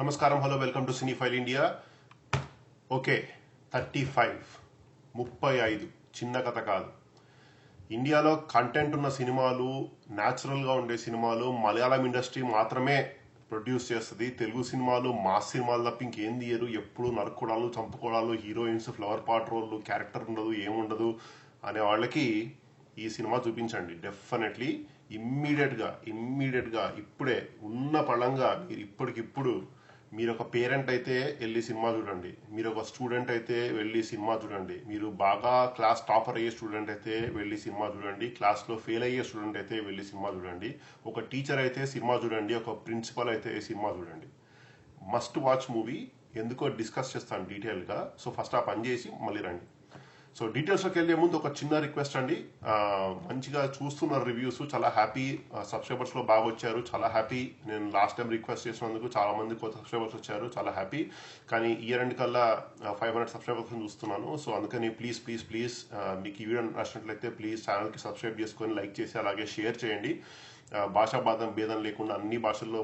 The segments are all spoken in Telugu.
నమస్కారం, hello, welcome to cinephile India. Okay, 35 చిన్న కథ కాదు. ఇండియాలో కంటెంట్ ఉన్న సినిమాలు, న్యాచురల్గా ఉండే సినిమాలు మలయాళం ఇండస్ట్రీ మాత్రమే ప్రొడ్యూస్ చేస్తుంది. తెలుగు సినిమాలు మాస్ సినిమాలు తప్ప ఇంకేం తీయరు. ఎప్పుడు నరుక్కోడాలు, చంపుకోవడాలు, హీరోయిన్స్ ఫ్లవర్ పార్ట్ రోళ్ళు, క్యారెక్టర్ ఉండదు, ఏముండదు అనే వాళ్ళకి ఈ సినిమా చూపించండి. డెఫినెట్లీ ఇమ్మీడియట్గా ఇప్పుడే ఉన్న పళంగా మీరు ఇప్పటికిప్పుడు మీరు ఒక పేరెంట్ అయితే వెళ్ళి సినిమా చూడండి, మీరు ఒక స్టూడెంట్ అయితే వెళ్ళి సినిమా చూడండి, మీరు బాగా క్లాస్ టాపర్ అయ్యే స్టూడెంట్ అయితే వెళ్ళి సినిమా చూడండి, క్లాస్లో ఫెయిల్ అయ్యే స్టూడెంట్ అయితే వెళ్ళి సినిమా చూడండి, ఒక టీచర్ అయితే సినిమా చూడండి, ఒక ప్రిన్సిపల్ అయితే సినిమా చూడండి. Must watch movie. ఎందుకో డిస్కస్ చేస్తాను డీటెయిల్గా. సో ఫస్ట్ ఆ పని చేసి మళ్ళీ రండి. సో డీటెయిల్స్లోకి వెళ్ళే ముందు ఒక చిన్న రిక్వెస్ట్ అండి. మంచిగా చూస్తున్నారు రివ్యూస్, చాలా హ్యాపీ. సబ్స్క్రైబర్స్లో బాగా వచ్చారు, చాలా హ్యాపీ. నేను లాస్ట్ టైం రిక్వెస్ట్ చేసినందుకు చాలా మంది కొత్త సబ్స్క్రైబర్స్ వచ్చారు, చాలా హ్యాపీ. కానీ ఇయర్ ఎండ్ కల్లా 500 సబ్స్క్రైబర్స్ చూస్తున్నాను. సో అందుకని ప్లీజ్ మీకు ఈ వీడియో నచ్చినట్లయితే ప్లీజ్ ఛానల్కి సబ్స్క్రైబ్ చేసుకొని లైక్ చేసి అలాగే షేర్ చేయండి. భాషా భేదం లేకుండా అన్ని భాషల్లో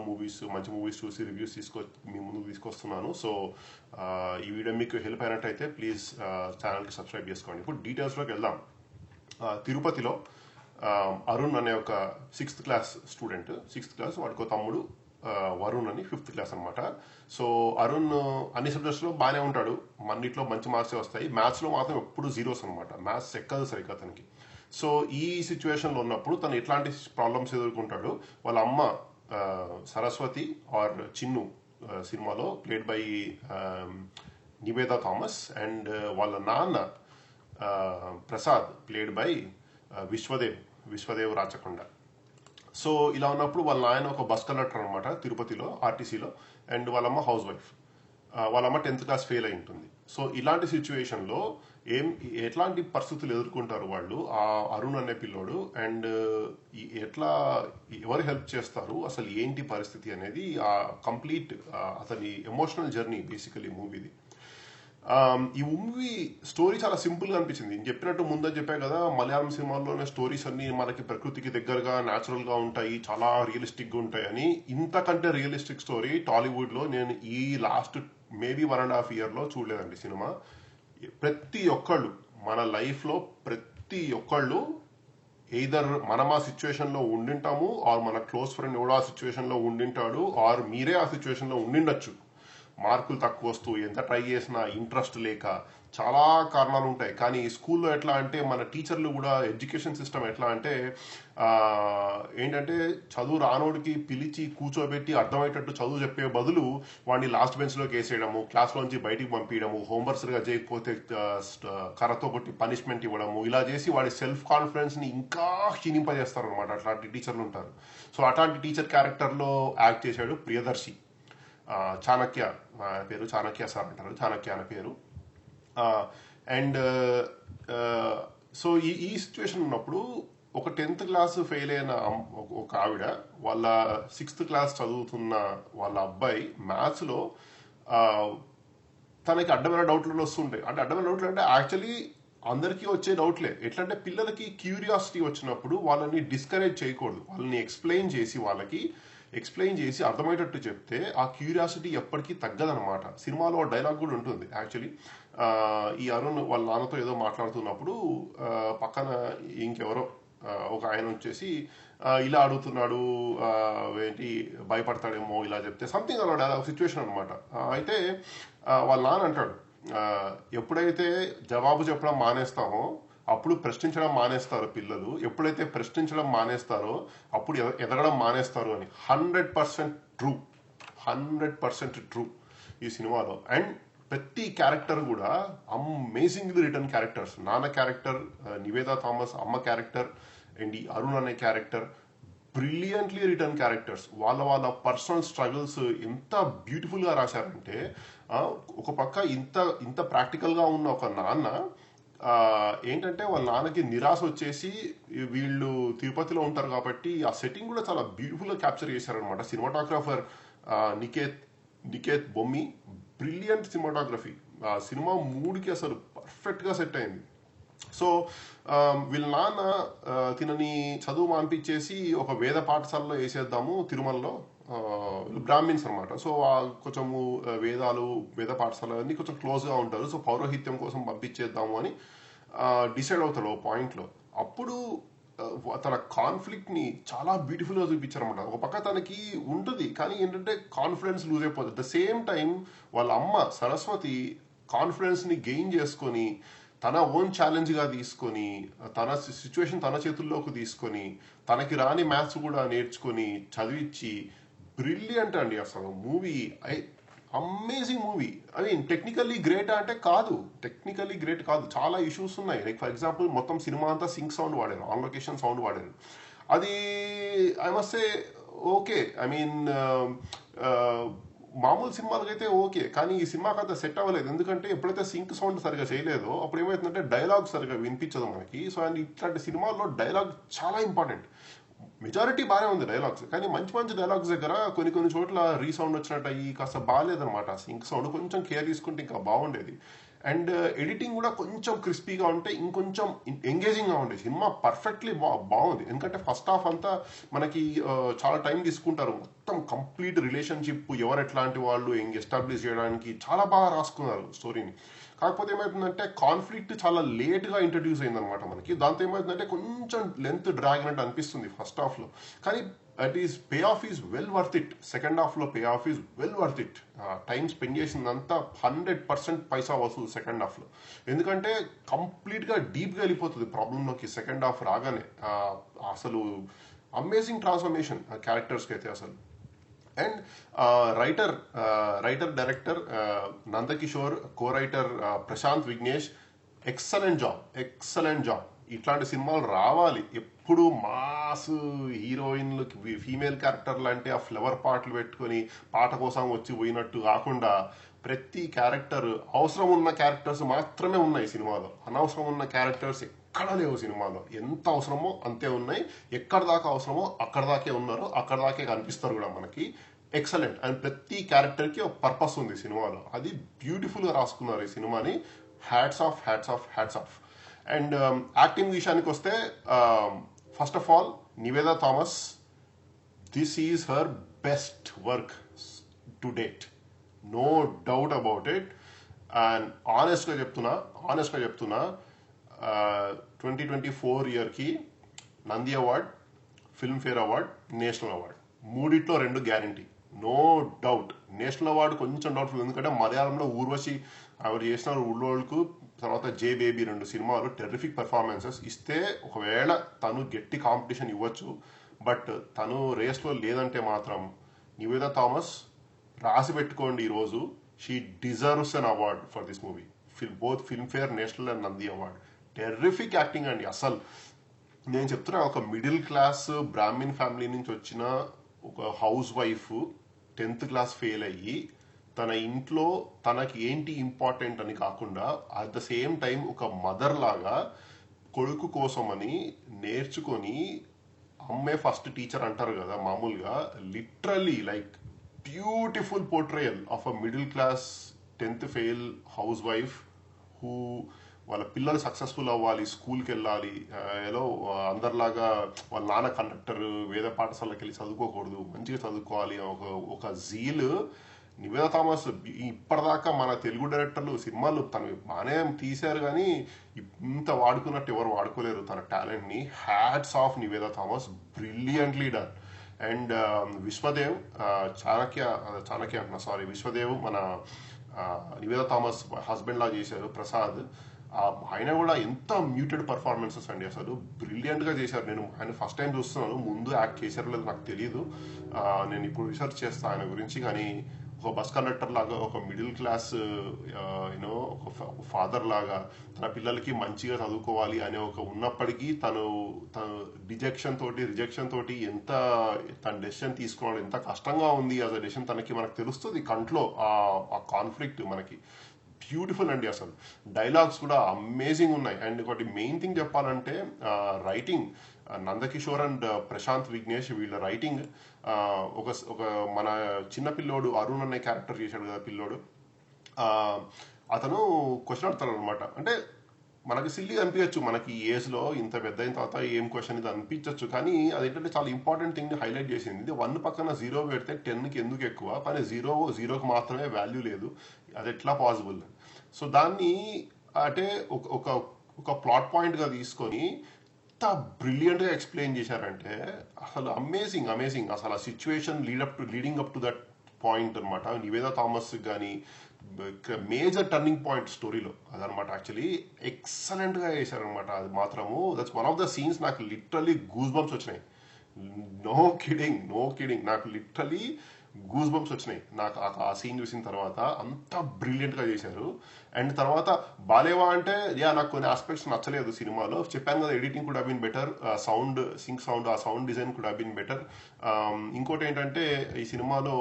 మంచి మూవీస్ చూసి రివ్యూస్ మీ ముందుకు తీసుకొస్తున్నాను. సో ఈ వీడియో మీకు హెల్ప్ అయినట్టయితే ప్లీజ్ ఛానల్కి సబ్స్క్రైబ్ చేసుకోండి. ఇప్పుడు డీటెయిల్స్లోకి వెళ్దాం. తిరుపతిలో అరుణ్ అనే ఒక 6th class student, 6th class, వాడికి తమ్ముడు వరుణ్ అని 5th క్లాస్ అనమాట. సో అరుణ్ అన్ని సబ్జెక్ట్స్లో బాగానే ఉంటాడు, అన్నిట్లో మంచి మార్క్సే వస్తాయి. మ్యాథ్స్లో మాత్రం ఎప్పుడు జీరోస్ అనమాట, మ్యాథ్స్ ఎక్కదు సరిగ్గా అతనికి. సో ఈ సిచ్యువేషన్లో ఉన్నప్పుడు తను ఎట్లాంటి ప్రాబ్లమ్స్ ఎదుర్కొంటాడు. వాళ్ళ అమ్మ సరస్వతి ఆర్ చిన్ను సినిమాలో played by Nivetha Thomas, and వాళ్ళ నాన్న Prasad played by Vishwadev Rachakonda. So ఇలా ఉన్నప్పుడు వాళ్ళ నాయన ఒక బస్ కండక్టర్ అనమాట తిరుపతిలో, ఆర్టీసీలో, అండ్ వాళ్ళమ్మ హౌస్ వైఫ్. వాళ్ళమ్మ 10th క్లాస్ ఫెయిల్ అయి ఉంటుంది. సో ఇలాంటి సిచ్యువేషన్లో ఎట్లాంటి పరిస్థితులు ఎదుర్కొంటారు వాళ్ళు, ఆ అరుణ్ అనే పిల్లోడు, అండ్ ఎవరు హెల్ప్ చేస్తారు, అసలు ఏంటి పరిస్థితి అనేది ఆ కంప్లీట్ అతని ఎమోషనల్ జర్నీ బేసికలీ మూవీది. ఈ మూవీ స్టోరీ చాలా సింపుల్గా అనిపించింది. నేను చెప్పినట్టు ముందని చెప్పాను కదా, మలయాళం సినిమాల్లోనే స్టోరీస్ అన్ని మనకి ప్రకృతికి దగ్గరగా న్యాచురల్గా ఉంటాయి, చాలా రియలిస్టిక్గా ఉంటాయి అని. ఇంతకంటే రియలిస్టిక్ స్టోరీ టాలీవుడ్లో నేను ఈ లాస్ట్ మేబీ 1.5 ఇయర్లో చూడలేదండి సినిమా. ప్రతి ఒక్కళ్ళు మన లైఫ్లో ప్రతి ఒక్కళ్ళు ఎయిదర్ మనం ఆ సిచ్యువేషన్లో ఉండింటాము, ఆర్ మన క్లోజ్ ఫ్రెండ్ ఎవడో ఆ సిచ్యువేషన్లో ఉండింటాడు, ఆర్ మీరే ఆ సిచ్యువేషన్లో ఉండిండొచ్చు. మార్కులు తక్కువ వస్తూ, ఎంత ట్రై చేసినా ఇంట్రెస్ట్ లేక, చాలా కారణాలు ఉంటాయి. కానీ స్కూల్లో ఎట్లా అంటే మన టీచర్లు కూడా, ఎడ్యుకేషన్ సిస్టమ్ ఎట్లా అంటే ఏంటంటే చదువు రానోడికి పిలిచి కూర్చోబెట్టి అర్థమయ్యేటట్టు చదువు చెప్పే బదులు వాడిని లాస్ట్ బెంచ్లోకి వేసేయడము, క్లాస్లోంచి బయటికి పంపించడము, హోంవర్క్స్గా చేయకపోతే కర్రతో కొట్టి పనిష్మెంట్ ఇవ్వడము, ఇలా చేసి వాడి సెల్ఫ్ కాన్ఫిడెన్స్ని ఇంకా క్షీణింపజేస్తారు అనమాట. అట్లాంటి టీచర్లు ఉంటారు. సో అట్లాంటి టీచర్ క్యారెక్టర్లో యాక్ట్ చేశాడు ప్రియదర్శి. చాణక్య పేరు, చాణక్య సార్ అంటారు, చాణక్య అనే పేరు. అండ్ సో ఈ సిచ్యువేషన్ ఉన్నప్పుడు ఒక 10th క్లాస్ ఫెయిల్ అయిన ఒక ఆవిడ, వాళ్ళ 6th క్లాస్ చదువుతున్న వాళ్ళ అబ్బాయి మ్యాథ్స్లో తనకి అడ్డమైన డౌట్లు వస్తుంటాయి. అంటే అడ్డమైన డౌట్లు అంటే యాక్చువల్లీ అందరికీ వచ్చే డౌట్లే. ఎట్లంటే పిల్లలకి క్యూరియాసిటీ వచ్చినప్పుడు వాళ్ళని డిస్కరేజ్ చేయకూడదు, వాళ్ళని ఎక్స్ప్లెయిన్ చేసి అర్థమయ్యేటట్టు చెప్తే ఆ క్యూరియాసిటీ ఎప్పటికీ తగ్గదనమాట. సినిమాలో డైలాగ్ కూడా ఉంటుంది యాక్చువల్లీ. ఈ అరుణ్ వాళ్ళ నాన్నతో ఏదో మాట్లాడుతున్నప్పుడు పక్కన ఇంకెవరో ఒక ఆయన వచ్చేసి ఇలా అడుగుతున్నాడు, ఏంటి భయపడతాడేమో ఇలా చెప్తే, సంథింగ్ అలా డైలాగ్ సిచ్యువేషన్ అనమాట. అయితే వాళ్ళ నాన్న అంటాడు, ఎప్పుడైతే జవాబు చెప్పడం మానేస్తామో అప్పుడు ప్రశ్నించడం మానేస్తారు పిల్లలు, ఎప్పుడైతే ప్రశ్నించడం మానేస్తారో అప్పుడు ఎదగడం మానేస్తారు అని. 100% ట్రూ ఈ సినిమాలో. అండ్ ప్రతి క్యారెక్టర్ కూడా అమేజింగ్లీ రిటర్న్ క్యారెక్టర్స్. నాన్న క్యారెక్టర్ నివేదా థామస్, అమ్మ క్యారెక్టర్, అండ్ ఈ అరుణ్ అనే క్యారెక్టర్ బ్రిలియంట్లీ రిటర్న్ క్యారెక్టర్స్. వాళ్ళ పర్సనల్ స్ట్రగుల్స్ ఎంత బ్యూటిఫుల్గా రాశారంటే, ఒక పక్క ఇంత ప్రాక్టికల్గా ఉన్న ఒక నాన్న ఏంటంటే వాళ్ళ నాన్నకి నిరాశ వచ్చేసి, వీళ్ళు తిరుపతిలో ఉంటారు కాబట్టి ఆ సెట్టింగ్ కూడా చాలా బ్యూటిఫుల్గా క్యాప్చర్ చేశారనమాట. Cinematographer Niketh Bommi, brilliant cinematography. ఆ సినిమా మూడ్కి అసలు పర్ఫెక్ట్గా సెట్ అయింది. సో వీళ్ళ నాన్న తినని చదువు మానిపించేసి ఒక వేద పాఠశాలలో వేసేద్దాము తిరుమలలో బ్రాహ్మిన్స్ అనమాట. సో కొంచెము వేద పాఠశాల అన్ని కొంచెం క్లోజ్గా ఉంటారు. సో పౌరోహిత్యం కోసం పంపించేద్దాము అని డిసైడ్ అవుతాడు ఓ పాయింట్లో. అప్పుడు తన కాన్ఫ్లిక్ట్ ని చాలా బ్యూటిఫుల్ గా చూపించారన్నమాట. ఒక పక్క తనకి ఉంటుంది కానీ ఏంటంటే కాన్ఫిడెన్స్ లూజ్ అయిపోతుంది. ద సేమ్ టైం వాళ్ళ అమ్మ సరస్వతి కాన్ఫిడెన్స్ ని గెయిన్ చేసుకొని తన ఓన్ ఛాలెంజ్ గా తీసుకొని తన సిచ్యువేషన్ తన చేతుల్లోకి తీసుకొని తనకి రాని మ్యాథ్స్ కూడా నేర్చుకొని చదివించి బ్రిలియంట్ అండి అసలు movie. Amazing movie. I mean technically great అంటే కాదు, టెక్నికల్లీ గ్రేట్ కాదు, చాలా ఇష్యూస్ ఉన్నాయి. లైక్ ఫర్ ఎగ్జాంపుల్ మొత్తం సినిమా అంతా సింక్ సౌండ్ వాడారు, ఆన్ లొకేషన్ సౌండ్ వాడారు. అది I must say okay. I mean మామూలు సినిమాలకైతే ఓకే, కానీ ఈ సినిమాకి అంత సెట్ అవ్వలేదు. ఎందుకంటే ఎప్పుడైతే సింక్ సౌండ్ సరిగా చేయలేదో అప్పుడు ఏమవుతుందంటే డైలాగ్ సరిగా వినిపించదు మనకి. సో అండ్ ఇట్లాంటి సినిమాల్లో డైలాగ్ చాలా ఇంపార్టెంట్. మెజారిటీ బాగానే ఉంది డైలాగ్స్, కానీ మంచి మంచి డైలాగ్స్ దగ్గర కొన్ని చోట్ల రీసౌండ్ వచ్చినట్టు అయ్యి కాస్త బాగాలేదనమాట. సింక్ సౌండ్ కొంచెం కేర్ తీసుకుంటే ఇంకా బాగుండేది. అండ్ ఎడిటింగ్ కూడా కొంచెం క్రిస్పీగా ఉంటే ఇంకొంచెం ఎంగేజింగ్గా ఉండేది. సినిమా పర్ఫెక్ట్లీ బాగుంది. ఎందుకంటే ఫస్ట్ హాఫ్ అంతా మనకి చాలా టైం తీసుకుంటారు, మొత్తం కంప్లీట్ రిలేషన్షిప్ ఎవరు ఎట్లాంటి వాళ్ళు ఎస్టాబ్లిష్ చేయడానికి చాలా బాగా రాసుకున్నారు స్టోరీని. కాకపోతే ఏమవుతుందంటే కాన్ఫ్లిక్ట్ చాలా లేట్గా ఇంట్రడ్యూస్ అయిందనమాట మనకి. దాంతో ఏమవుతుందంటే కొంచెం లెంత్ డ్రాగ్ అయినట్టు అనిపిస్తుంది ఫస్ట్ హాఫ్లో, కానీ that is pay off is well worth it. Second హాఫ్లో pay off is well worth it. Time spend చేసిందంతా 100% పైసా వసూలు సెకండ్ హాఫ్లో. ఎందుకంటే కంప్లీట్గా డీప్గా వెళ్ళిపోతుంది ప్రాబ్లంలోకి సెకండ్ హాఫ్ రాగానే. అసలు అమేజింగ్ ట్రాన్స్ఫర్మేషన్ క్యారెక్టర్స్కి అయితే అసలు. And writer director Nandakishore, co writer Prashanth Vignesh, excellent job. ఇట్లాంటి సినిమాలు రావాలి ఎప్పుడు. మాస్ హీరోయిన్లు ఫీమేల్ క్యారెక్టర్లు అంటే ఆ ఫ్లవర్ పాటలు పెట్టుకొని పాట కోసం వచ్చి పోయినట్టు కాకుండా ప్రతి క్యారెక్టర్ అవసరం ఉన్న క్యారెక్టర్స్ మాత్రమే ఉన్నాయి సినిమాలో. అనవసరం ఉన్న క్యారెక్టర్స్ ఎక్కడ లేవు సినిమాలో. ఎంత అవసరమో అంతే ఉన్నాయి, ఎక్కడ దాకా అవసరమో అక్కడ దాకే ఉన్నారు, అక్కడ దాకే కనిపిస్తారు కూడా మనకి. ఎక్సలెంట్. అండ్ ప్రతి క్యారెక్టర్కి ఒక పర్పస్ ఉంది సినిమాలో, అది బ్యూటిఫుల్గా రాసుకున్నారు ఈ సినిమాని. Hats off. అండ్ యాక్టింగ్ విషయానికి వస్తే first of all Niveda Thomas, this is her best work to date, no doubt about it. And ఆనెస్ట్గా చెప్తున్నా 2024 ఇయర్కి Nandi award, Filmfare award, national award, మూడిట్లో 2 guarantee, no doubt. National award కొంచెం డౌట్ఫుల్, ఎందుకంటే మలయాళంలో ఊర్వశి ఆవిడ చేసిన ఊళ్ళోళ్ళకు, తర్వాత జే బేబీ 2 సినిమాలు టెర్రిఫిక్ పెర్ఫార్మెన్సెస్ ఇస్తే ఒకవేళ తను గట్టి కాంపిటీషన్ ఇవ్వచ్చు. బట్ తను రేస్లో లేదంటే మాత్రం నివేదా థామస్ రాసి పెట్టుకోండి ఈరోజు, she deserves an award for this movie. Both Filmfare, national and Nandi award. Terrific acting అండి అసలు. నేను చెప్తున్నా, ఒక మిడిల్ క్లాస్ బ్రాహ్మిన్ ఫ్యామిలీ నుంచి వచ్చిన ఒక house wife 10th class fail అయ్యి తన ఇంట్లో తనకి ఏంటి ఇంపార్టెంట్ అని కాకుండా అట్ ద సేమ్ టైం ఒక మదర్ లాగా కొడుకు కోసమని నేర్చుకొని, అమ్మే ఫస్ట్ టీచర్ అంటారు కదా మామూలుగా, literally like beautiful portrayal of a middle class 10th fail house wife who వాళ్ళ పిల్లలు సక్సెస్ఫుల్ అవ్వాలి, స్కూల్కి వెళ్ళాలి, ఏదో అందరిలాగా వాళ్ళ నాన్న కండక్టర్, వేద పాఠశాలకి వెళ్ళి చదువుకోకూడదు, మంచిగా చదువుకోవాలి ఒక జీల్. నివేదా థామస్ ఇప్పటిదాకా మన తెలుగు డైరెక్టర్లు సినిమాలు తను బాగానే తీశారు, కానీ ఇంత వాడుకున్నట్టు ఎవరు వాడుకోలేరు తన టాలెంట్ని. Hats off Nivetha Thomas, brilliantly done. And Vishwadev, Vishwadev మన నివేదా థామస్ హస్బెండ్ లా చేశారు ప్రసాద్. ఆయన కూడా ఎంత మ్యూటెడ్ పర్ఫార్మెన్సెస్ అండి, అసలు బ్రిలియంట్ గా చేశారు. నేను ఆయన ఫస్ట్ టైం చూస్తున్నాను, ముందు యాక్ట్ చేశారో లేదు నాకు తెలియదు. నేను ఇప్పుడు రీసెర్చ్ చేస్తాను ఆయన గురించి. కానీ ఒక బస్ కండక్టర్ లాగా, ఒక మిడిల్ క్లాస్ యూనో ఒక ఫాదర్ లాగా తన పిల్లలకి మంచిగా చదువుకోవాలి అనే ఒక ఉన్నప్పటికీ తను రిజెక్షన్ తోటి ఎంత తన డెసిషన్ తీసుకోవడం ఎంత కష్టంగా ఉంది యాజ్ అ డెసిషన్ తనకి మనకు తెలుస్తుంది కంట్లో ఆ కాన్ఫ్లిక్ట్ మనకి. బ్యూటిఫుల్ అండి అసలు. డైలాగ్స్ కూడా అమేజింగ్ ఉన్నాయి. అండ్ ఒకటి మెయిన్ థింగ్ చెప్పాలంటే రైటింగ్, నందకిషోర్ అండ్ ప్రశాంత్ విఘ్నేష్ వీళ్ళ రైటింగ్. ఒక మన చిన్న పిల్లోడు అరుణ్ అనే క్యారెక్టర్ చేశాడు కదా పిల్లోడు, అతను క్వశ్చన్ అడతాడు అనమాట. అంటే మనకి సిల్లీగా అనిపించచ్చు, మనకి ఈ ఏజ్లో ఇంత పెద్ద అయిన తర్వాత ఏం క్వశ్చన్ ఇది అనిపించవచ్చు, కానీ అదేంటంటే చాలా ఇంపార్టెంట్ థింగ్ హైలైట్ చేసింది. ఇది 1 పక్కన 0 పెడితే 10కి ఎందుకు ఎక్కువ, కానీ జీరోకి మాత్రమే వాల్యూ లేదు, అది ఎట్లా పాసిబుల్. సో దాన్ని అంటే ఒక ఒక ఒక ప్లాట్ పాయింట్గా తీసుకొని ఎంత బ్రిలియంట్గా ఎక్స్ప్లెయిన్ చేశారంటే అసలు అమేజింగ్ అమేజింగ్. అసలు ఆ situation leading up to that point అనమాట. నివేదా థామస్ కానీ మేజర్ టర్నింగ్ పాయింట్ స్టోరీలో అదనమాట. యాక్చువల్లీ ఎక్సలెంట్గా చేశారనమాట. అది మాత్రము that's one of the scenes నాకు లిటరలీ గూస్ బంప్స్ వచ్చినాయి. నో కిడింగ్ నాకు లిటరలీ గూస్ బంప్స్ వచ్చినాయి నాకు ఆ సీన్ చూసిన తర్వాత. అంత బ్రిలియంట్గా చేశారు. అండ్ తర్వాత బాలేవా అంటే నాకు కొన్ని ఆస్పెక్ట్స్ నచ్చలేదు సినిమాలో. చెప్పాను కదా, editing could have been better, sync sound ఆ sound design could have been better. ఇంకోటి ఏంటంటే ఈ సినిమాలో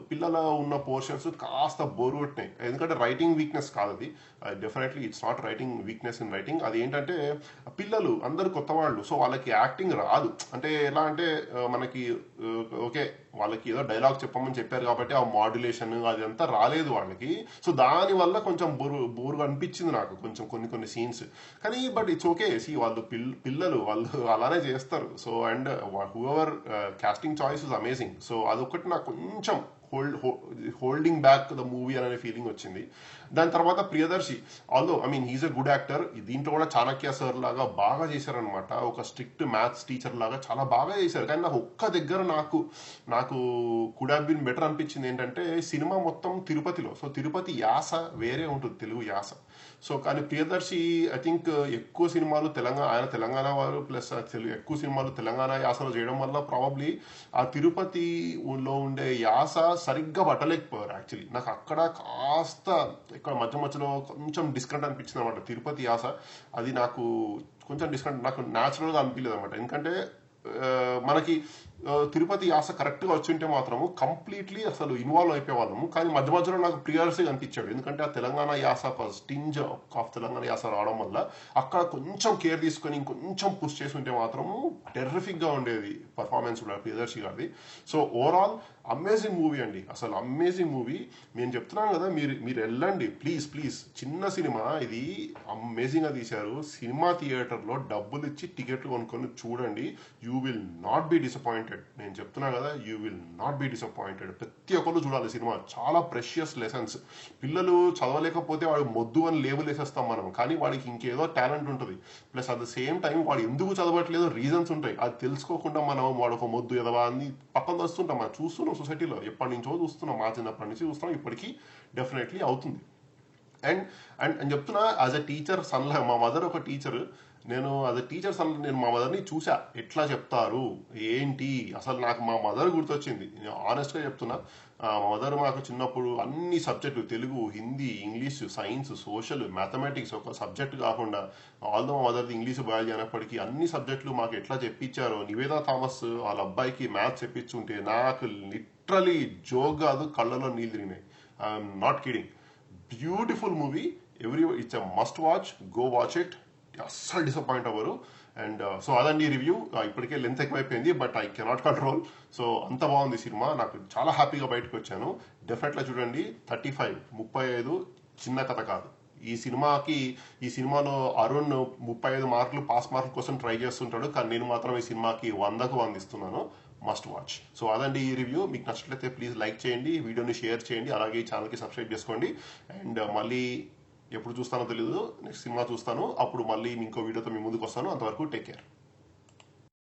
పిల్లల ఉన్న పోర్షన్స్ కాస్త బోర్ కొట్టినాయి. ఎందుకంటే రైటింగ్ వీక్నెస్ కాదు అది, definitely it's not writing weakness in writing. అది ఏంటంటే పిల్లలు అందరు కొత్త వాళ్ళు, సో వాళ్ళకి యాక్టింగ్ రాదు. అంటే ఎలా అంటే మనకి ఓకే వాళ్ళకి ఏదో డైలాగ్ చెప్పమని చెప్పారు కాబట్టి ఆ మాడ్యులేషన్ అదంతా రాలేదు వాళ్ళకి. సో దానివల్ల కొంచెం బోరుగా అనిపించింది నాకు కొంచెం కొన్ని సీన్స్. కానీ బట్ ఇట్స్ ఓకే. వాళ్ళు పిల్లలు వాళ్ళు అలానే చేస్తారు. So and whoever casting choice is amazing. So అదొకటి నాకు కొంచెం హోల్డింగ్ బ్యాక్ ద మూవీ అనే ఫీలింగ్ వచ్చింది. దాని తర్వాత Priyadarshi, also he's a good actor. దీంట్లో కూడా చాణక్య సార్ లాగా బాగా చేశారనమాట. ఒక స్ట్రిక్ట్ మ్యాథ్స్ టీచర్ లాగా చాలా బాగా చేశారు. కానీ నాకు ఒక్క దగ్గర నాకు కుడ్ హావ్ బీన్ బెటర్ అనిపించింది ఏంటంటే సినిమా మొత్తం తిరుపతిలో, సో తిరుపతి యాస వేరే ఉంటుంది, తెలుగు యాస. సో కానీ ప్రియదర్శి ఐ థింక్ ఎక్కువ సినిమాలు ఆయన తెలంగాణ వారు ప్లస్ ఎక్కువ సినిమాలు తెలంగాణ యాసలో చేయడం వల్ల ప్రాబబ్లీ ఆ తిరుపతిలో ఉండే యాస సరిగ్గా పట్టలేకపోయారు. యాక్చువల్లీ నాకు అక్కడ కాస్త ఇక్కడ మధ్యలో కొంచెం డిస్కౌంట్ అనిపించింది అనమాట తిరుపతి యాస. అది నాకు కొంచెం డిస్కౌంట్, నాకు న్యాచురల్గా అనిపించలేదు అనమాట. ఎందుకంటే మనకి తిరుపతి యాస కరెక్ట్గా వచ్చింటే మాత్రము కంప్లీట్లీ అసలు ఇన్వాల్వ్ అయిపోయేవాళ్ళము. కానీ మధ్యలో నాకు ప్రియర్స్గా అనిపించాడు. ఎందుకంటే ఆ తెలంగాణ యాస స్టింజ్ ఆఫ్ తెలంగాణ యాస రావడం వల్ల అక్కడ కొంచెం కేర్ తీసుకొని ఇంకొంచెం పుష్ చేసి ఉంటే మాత్రము టెర్రిఫిక్గా ఉండేది పర్ఫార్మెన్స్ కూడా ప్రియదర్శి గారిది. సో ఓవరాల్ అమేజింగ్ మూవీ అండి, అసలు అమేజింగ్ మూవీ. నేను చెప్తున్నాను కదా, మీరు వెళ్ళండి ప్లీజ్. చిన్న సినిమా ఇది, అమేజింగ్గా తీశారు. సినిమా థియేటర్లో డబ్బులు ఇచ్చి టికెట్లు కొనుక్కొని చూడండి. You will not be disappointed. నేను చెప్తున్నా కదా, you will not be disappointed. ప్రతి ఒక్కరు చూడాలి సినిమా. చాలా ప్రెషియస్ లెసన్స్. పిల్లలు చదవలేకపోతే వాడు మొద్దు అని లేబుల్ వేసేస్తాం మనం, కానీ వాడికి ఇంకేదో టాలెంట్ ఉంటుంది. Plus at the same time వాడు ఎందుకు చదవట్లేదో రీజన్స్ ఉంటాయి. అది తెలుసుకోకుండా మనం వాడు ఒక మొద్దు ఎదవా అని పక్కన వస్తుంటాం. మనం చూస్తున్నాం సొసైటీలో, ఎప్పటి నుంచో చూస్తున్నాం, మా చిన్నప్పటి నుంచి చూస్తున్నాం, ఇప్పటికీ డెఫినెట్లీ అవుతుంది. అండ్ చెప్తున్నా, యాజ్ అ టీచర్ సన్లా, మా మదర్ ఒక టీచర్, నేను యాజ్ అ టీచర్ సన్లా నేను మా మదర్ని చూసా ఎట్లా చెప్తారు ఏంటి. అసలు నాకు మా మదర్ గుర్తొచ్చింది. నేను ఆనెస్ట్గా చెప్తున్నా, మా మదర్ మాకు చిన్నప్పుడు అన్ని సబ్జెక్టులు, Telugu, Hindi, English, science, social, mathematics ఒక సబ్జెక్ట్ కాకుండా, ఆల్దో మా మదర్ది ఇంగ్లీష్ బయాలజీ అయినప్పటికీ అన్ని సబ్జెక్టులు మాకు ఎట్లా చెప్పించారో. నివేదా థామస్ వాళ్ళ అబ్బాయికి మ్యాథ్స్ చెప్పించుంటే నాకు లిటరలీ జోక్ కాదు, కళ్ళలో నీళ్ళు తిరిగినాయి. I'm not kidding. Beautiful movie, it's a must watch, go watch it. అస్సలు డిసప్పాయింట్ అవ్వరు. అండ్ సో అదండి రివ్యూ. ఇప్పటికే లెంత్ ఎక్కువైపోయింది, but I cannot control. So అంత బాగుంది సినిమా, నాకు చాలా హ్యాపీగా బయటకు వచ్చాను. డెఫినెట్గా చూడండి. 35 చిన్న కథ కాదు. ఈ సినిమాలో అరుణ్ 35 మార్కులు పాస్ మార్కుల కోసం ట్రై చేస్తుంటాడు, కానీ నేను మాత్రం ఈ సినిమాకి 100కు 100 ఇస్తున్నాను. Must watch. సో అదండి ఈ రివ్యూ. మీకు నచ్చినట్లయితే ప్లీజ్ లైక్ చేయండి, వీడియోని షేర్ చేయండి, అలాగే ఈ ఛానల్కి సబ్స్క్రైబ్ చేసుకోండి. అండ్ మళ్ళీ ఎప్పుడు చూస్తానో తెలియదు, నెక్స్ట్ సినిమా చూస్తాను, అప్పుడు మళ్ళీ ఇంకో వీడియోతో మీ ముందుకు వస్తాను. అంతవరకు టేక్ కేర్.